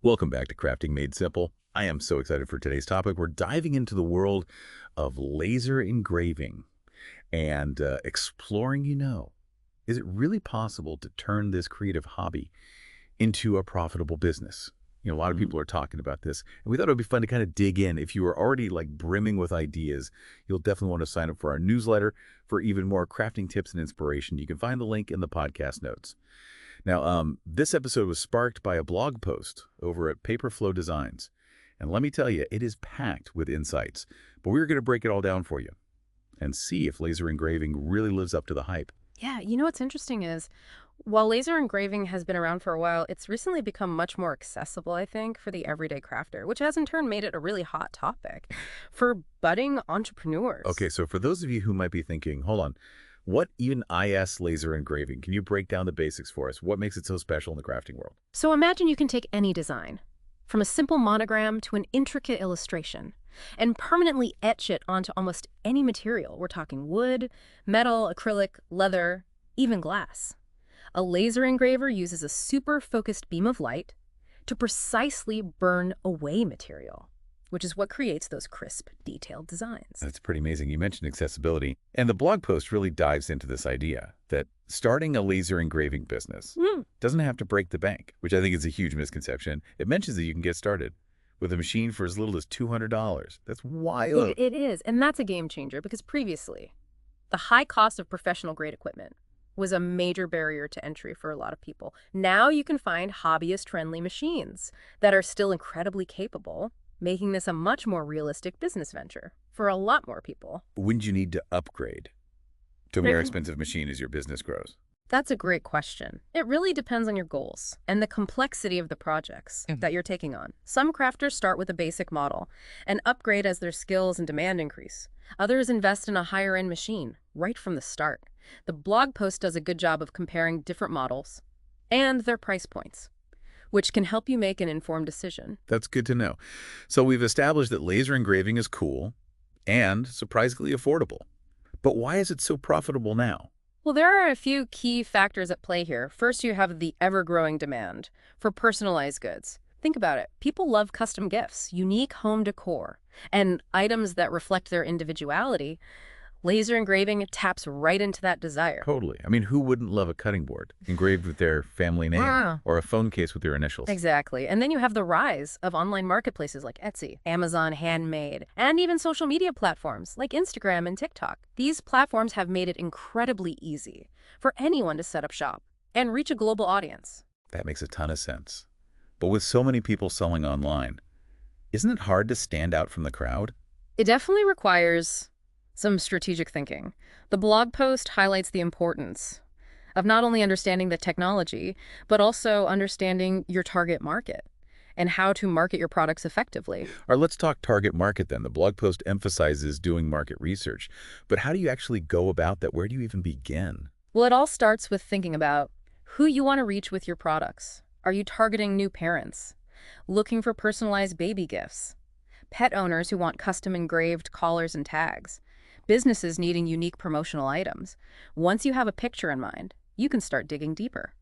Welcome back to Crafting Made Simple. I am so excited for today's topic. We're diving into the world of laser engraving and exploring, is it really possible to turn this creative hobby into a profitable business? A lot of Mm. people are talking about this, and we thought it would be fun to kind of dig in. If you are already like brimming with ideas, you'll definitely want to sign up for our newsletter for even more crafting tips and inspiration. You can find the link in the podcast notes. Now, this episode was sparked by a blog post over at Paperflow Designs. And let me tell you, it is packed with insights. But we're going to break it all down for you and see if laser engraving really lives up to the hype. Yeah, you know what's interesting is, while laser engraving has been around for a while, it's recently become much more accessible, I think, for the everyday crafter, which has in turn made it a really hot topic for budding entrepreneurs. Okay, so for those of you who might be thinking, hold on, what even is laser engraving? Can you break down the basics for us? What makes it so special in the crafting world? So imagine you can take any design, from a simple monogram to an intricate illustration, and permanently etch it onto almost any material. We're talking wood, metal, acrylic, leather, even glass. A laser engraver uses a super focused beam of light to precisely burn away material, which is what creates those crisp, detailed designs. That's pretty amazing. You mentioned accessibility. And the blog post really dives into this idea that starting a laser engraving business doesn't have to break the bank, which I think is a huge misconception. It mentions that you can get started with a machine for as little as $200. That's wild. It is, and that's a game changer because previously, the high cost of professional-grade equipment was a major barrier to entry for a lot of people. Now you can find hobbyist-friendly machines that are still incredibly capable, making this a much more realistic business venture for a lot more people. Wouldn't you need to upgrade to a more expensive machine as your business grows? That's a great question. It really depends on your goals and the complexity of the projects that you're taking on. Some crafters start with a basic model and upgrade as their skills and demand increase. Others invest in a higher-end machine right from the start. The blog post does a good job of comparing different models and their price points, which can help you make an informed decision. That's good to know. So we've established that laser engraving is cool and surprisingly affordable. But why is it so profitable now? Well, there are a few key factors at play here. First, you have the ever-growing demand for personalized goods. Think about it. People love custom gifts, unique home decor, and items that reflect their individuality. Laser engraving taps right into that desire. Totally. I mean, who wouldn't love a cutting board engraved with their family name Ah. or a phone case with their initials? Exactly. And then you have the rise of online marketplaces like Etsy, Amazon Handmade, and even social media platforms like Instagram and TikTok. These platforms have made it incredibly easy for anyone to set up shop and reach a global audience. That makes a ton of sense. But with so many people selling online, isn't it hard to stand out from the crowd? It definitely requires some strategic thinking. The blog post highlights the importance of not only understanding the technology, but also understanding your target market and how to market your products effectively. Or let's talk target market then. The blog post emphasizes doing market research. But how do you actually go about that? Where do you even begin? Well, it all starts with thinking about who you want to reach with your products. Are you targeting new parents, looking for personalized baby gifts, pet owners who want custom engraved collars and tags, businesses needing unique promotional items? Once you have a picture in mind, you can start digging deeper.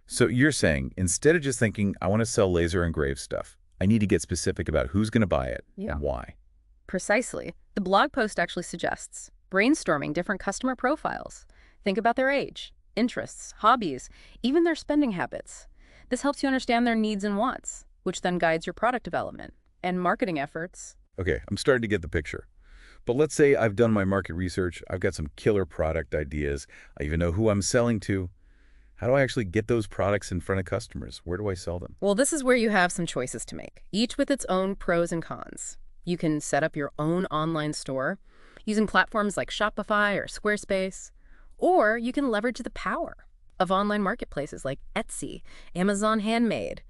So you're saying instead of just thinking, I want to sell laser engraved stuff, I need to get specific about who's going to buy it Yeah. and why. Precisely. The blog post actually suggests brainstorming different customer profiles. Think about their age, interests, hobbies, even their spending habits. This helps you understand their needs and wants, which then guides your product development and marketing efforts. Okay, I'm starting to get the picture. But let's say I've done my market research, I've got some killer product ideas, I even know who I'm selling to. How do I actually get those products in front of customers? Where do I sell them? Well, this is where you have some choices to make, each with its own pros and cons. You can set up your own online store using platforms like Shopify or Squarespace, or you can leverage the power of online marketplaces like Etsy, Amazon Handmade,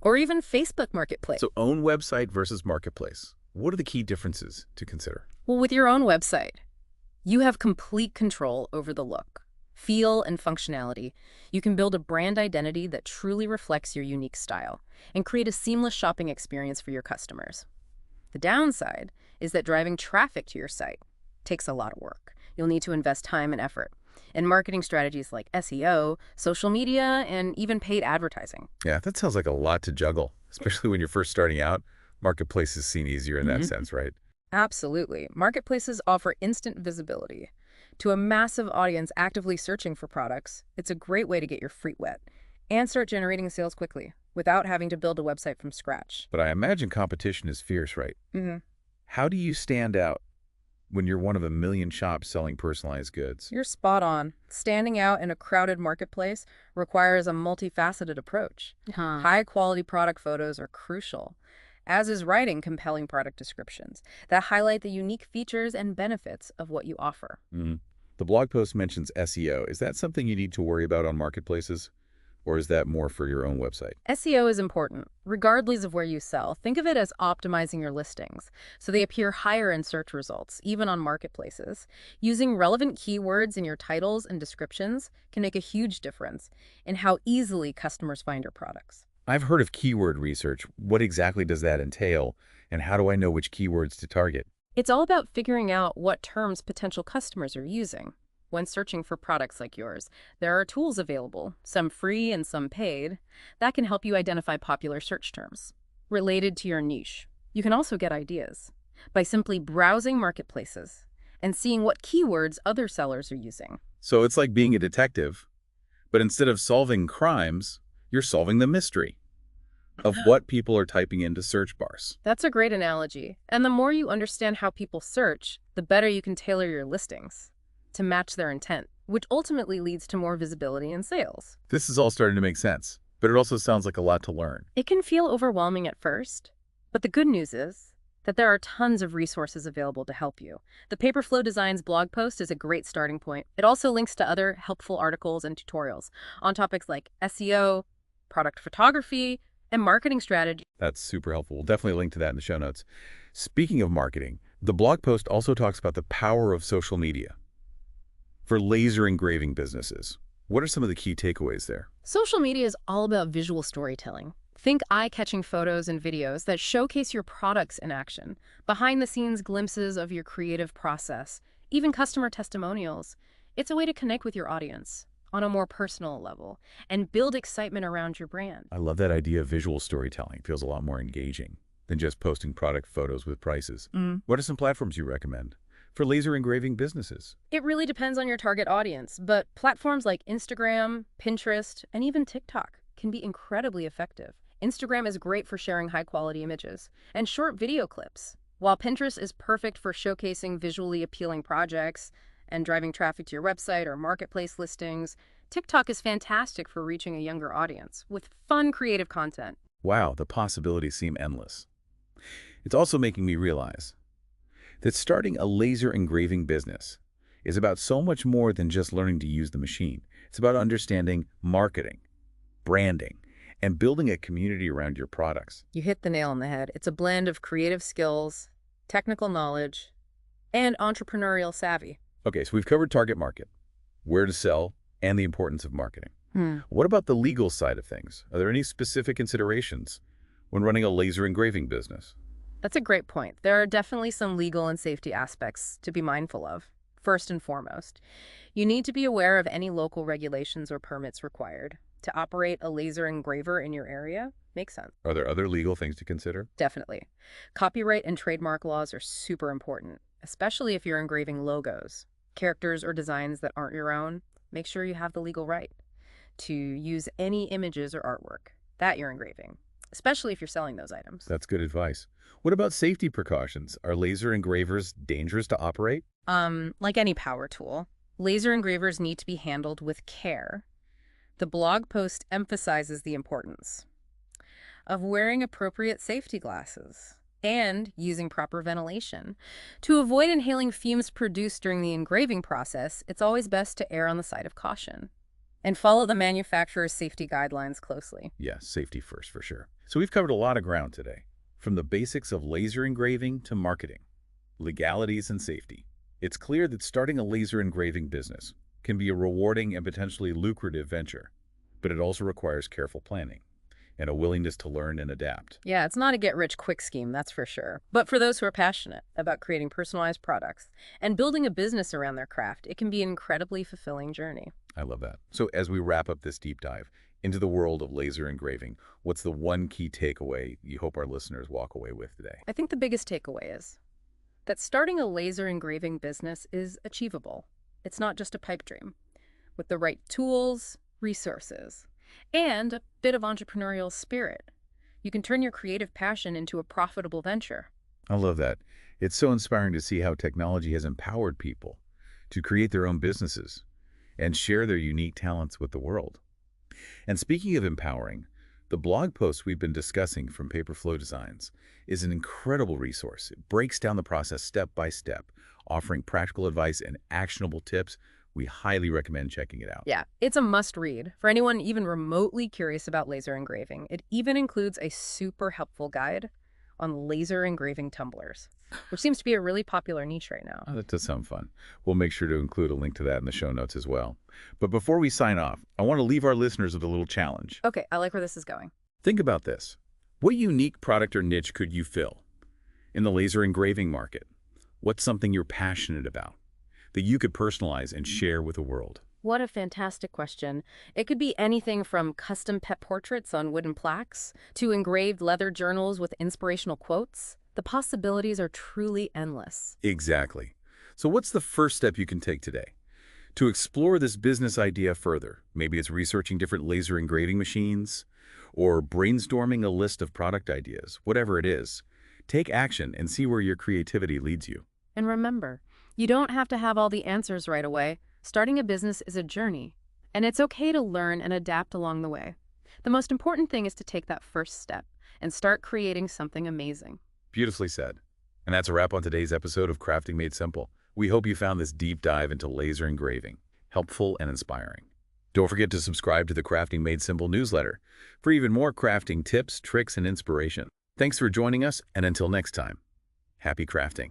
or even Facebook Marketplace. So own website versus marketplace. What are the key differences to consider? Well, with your own website, you have complete control over the look, feel, and functionality. You can build a brand identity that truly reflects your unique style and create a seamless shopping experience for your customers. The downside is that driving traffic to your site takes a lot of work. You'll need to invest time and effort in marketing strategies like SEO, social media, and even paid advertising. Yeah, that sounds like a lot to juggle. Especially when you're first starting out, marketplaces seem easier in that sense, right? Absolutely. Marketplaces offer instant visibility. To a massive audience actively searching for products, it's a great way to get your feet wet and start generating sales quickly without having to build a website from scratch. But I imagine competition is fierce, right? hmm How do you stand out when you're one of a million shops selling personalized goods? You're spot on. Standing out in a crowded marketplace requires a multifaceted approach. High-quality product photos are crucial, as is writing compelling product descriptions that highlight the unique features and benefits of what you offer. Mhm. The blog post mentions SEO. Is that something you need to worry about on marketplaces, or is that more for your own website? SEO is important, regardless of where you sell. Think of it as optimizing your listings, so they appear higher in search results, even on marketplaces. Using relevant keywords in your titles and descriptions can make a huge difference in how easily customers find your products. I've heard of keyword research. What exactly does that entail, and how do I know which keywords to target? It's all about figuring out what terms potential customers are using when searching for products like yours. There are tools available, some free and some paid, that can help you identify popular search terms related to your niche. You can also get ideas by simply browsing marketplaces and seeing what keywords other sellers are using. So it's like being a detective, but instead of solving crimes, you're solving the mystery of what people are typing into search bars. That's a great analogy. And the more you understand how people search, the better you can tailor your listings to match their intent, which ultimately leads to more visibility and sales. This is all starting to make sense, but it also sounds like a lot to learn. It can feel overwhelming at first, but the good news is that there are tons of resources available to help you. The Paperflow Designs blog post is a great starting point. It also links to other helpful articles and tutorials on topics like SEO, product photography, and marketing strategy. That's super helpful. We'll definitely link to that in the show notes. Speaking of marketing, the blog post also talks about the power of social media for laser engraving businesses. What are some of the key takeaways there? Social media is all about visual storytelling. Think eye-catching photos and videos that showcase your products in action, behind-the-scenes glimpses of your creative process, even customer testimonials. It's a way to connect with your audience on a more personal level and build excitement around your brand. I love that idea of visual storytelling. It feels a lot more engaging than just posting product photos with prices. What are some platforms you recommend for laser engraving businesses? It really depends on your target audience, but platforms like Instagram, Pinterest, and even TikTok can be incredibly effective. Instagram is great for sharing high-quality images and short video clips, while Pinterest is perfect for showcasing visually appealing projects and driving traffic to your website or marketplace listings. TikTok is fantastic for reaching a younger audience with fun, creative content. Wow, the possibilities seem endless. It's also making me realize that starting a laser engraving business is about so much more than just learning to use the machine. It's about understanding marketing, branding, and building a community around your products. You hit the nail on the head. It's a blend of creative skills, technical knowledge, and entrepreneurial savvy. Okay, so we've covered target market, where to sell, and the importance of marketing. What about the legal side of things? Are there any specific considerations when running a laser engraving business? That's a great point. There are definitely some legal and safety aspects to be mindful of. First and foremost, you need to be aware of any local regulations or permits required to operate a laser engraver in your area. Makes sense. Are there other legal things to consider? Definitely. Copyright and trademark laws are super important, especially if you're engraving logos, characters, or designs that aren't your own. Make sure you have the legal right to use any images or artwork that you're engraving, especially if you're selling those items. That's good advice. What about safety precautions? Are laser engravers dangerous to operate? Like any power tool, laser engravers need to be handled with care. The blog post emphasizes the importance of wearing appropriate safety glasses and using proper ventilation. To avoid inhaling fumes produced during the engraving process, it's always best to err on the side of caution and follow the manufacturer's safety guidelines closely. Yes, safety first for sure. So we've covered a lot of ground today, from the basics of laser engraving to marketing, legalities, and safety. It's clear that starting a laser engraving business can be a rewarding and potentially lucrative venture, but it also requires careful planning and a willingness to learn and adapt. Yeah, it's not a get-rich-quick scheme, that's for sure. But for those who are passionate about creating personalized products and building a business around their craft, it can be an incredibly fulfilling journey. I love that. So as we wrap up this deep dive, into the world of laser engraving, what's the one key takeaway you hope our listeners walk away with today? I think the biggest takeaway is that starting a laser engraving business is achievable. It's not just a pipe dream. With the right tools, resources, and a bit of entrepreneurial spirit, you can turn your creative passion into a profitable venture. I love that. It's so inspiring to see how technology has empowered people to create their own businesses and share their unique talents with the world. And speaking of empowering, the blog post we've been discussing from Paperflow Designs is an incredible resource. It breaks down the process step by step, offering practical advice and actionable tips. We highly recommend checking it out. Yeah, it's a must-read for anyone even remotely curious about laser engraving. It even includes a super helpful guide on laser engraving tumblers, which seems to be a really popular niche right now. Oh, that does sound fun. We'll make sure to include a link to that in the show notes as well. But before we sign off, I want to leave our listeners with a little challenge. Okay, I like where this is going. Think about this. What unique product or niche could you fill in the laser engraving market? What's something you're passionate about that you could personalize and share with the world? What a fantastic question. It could be anything from custom pet portraits on wooden plaques to engraved leather journals with inspirational quotes. The possibilities are truly endless. Exactly. So what's the first step you can take today to explore this business idea further? Maybe it's researching different laser engraving machines or brainstorming a list of product ideas. Whatever it is, take action and see where your creativity leads you. And remember, you don't have to have all the answers right away. Starting a business is a journey, and it's okay to learn and adapt along the way. The most important thing is to take that first step and start creating something amazing. Beautifully said. And that's a wrap on today's episode of Crafting Made Simple. We hope you found this deep dive into laser engraving helpful and inspiring. Don't forget to subscribe to the Crafting Made Simple newsletter for even more crafting tips, tricks, and inspiration. Thanks for joining us, and until next time, happy crafting.